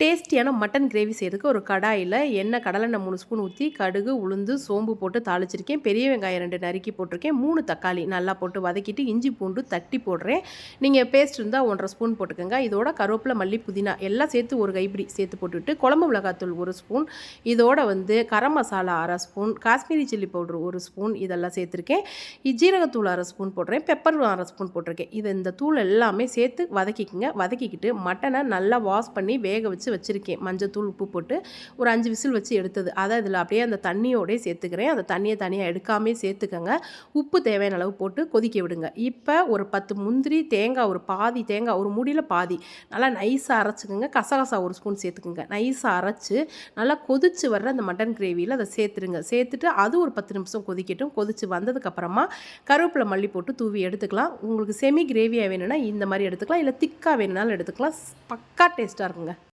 டேஸ்டியான mutton gravy செய்கிறதுக்கு ஒரு கடாயில் எண்ணெய் கடலெண்ணெய் 3 ஸ்பூன் ஊற்றி கடுகு உளுந்து சோம்பு போட்டு தாளிச்சிருக்கேன். பெரிய வெங்காயம் 2 நறுக்கி போட்டிருக்கேன். 3 தக்காளி நல்லா போட்டு வதக்கிட்டு இஞ்சி பூண்டு தட்டி போடுறேன். நீங்கள் பேஸ்ட் இருந்தால் 1,5 ஸ்பூன் போட்டுக்கோங்க. இதோட கருவேப்பிலை மல்லி புதினா எல்லாம் சேர்த்து ஒரு கைப்பிடி சேர்த்து போட்டுவிட்டு குழம்பு மிளகாத்தூள் 1 ஸ்பூன், இதோட garam masala 1/2 spoon, Kashmiri chilli powder 1 spoon இதெல்லாம் சேர்த்துருக்கேன். ஜீரகத்தூள் 1/2 ஸ்பூன் போடுறேன். பெப்பர் 1/2 ஸ்பூன் போட்டிருக்கேன். இந்த தூள் எல்லாமே சேர்த்து வதக்கிக்குங்க. வதக்கிக்கிட்டு மட்டனை நல்லா வாஷ் பண்ணி வேக வச்சு வச்சுருக்கேன். மஞ்சத்தூள் உப்பு போட்டு ஒரு 5 விசில் வச்சு எடுத்தது அதை இதில் அப்படியே அந்த தண்ணியோடய சேர்த்துக்கிறேன். அந்த தண்ணியை தனியாக எடுக்காமே சேர்த்துக்கங்க. உப்பு தேவையான அளவு போட்டு கொதிக்க விடுங்க. இப்போ ஒரு 10 முந்திரி, தேங்காய் ஒரு பாதி தேங்காய் ஒரு முடியில் பாதி நல்லா நைஸாக அரைச்சிக்கோங்க. கசகசா 1 ஸ்பூன் சேர்த்துக்குங்க. நைஸாக அரைச்சி நல்லா கொதித்து வர்ற அந்த மட்டன் கிரேவியில் அதை சேர்த்துருங்க. சேர்த்துட்டு அது ஒரு 10 நிமிஷம் கொதிக்கட்டும். கொதித்து வந்ததுக்கப்புறமா கருவேப்பிலை மல்லி போட்டு தூவி எடுத்துக்கலாம். உங்களுக்கு செமி கிரேவியாக வேணும்னா இந்த மாதிரி எடுத்துக்கலாம், இல்லை திக்காக வேணுனாலும் எடுத்துக்கலாம். பக்கா டேஸ்ட்டாக இருக்குங்க.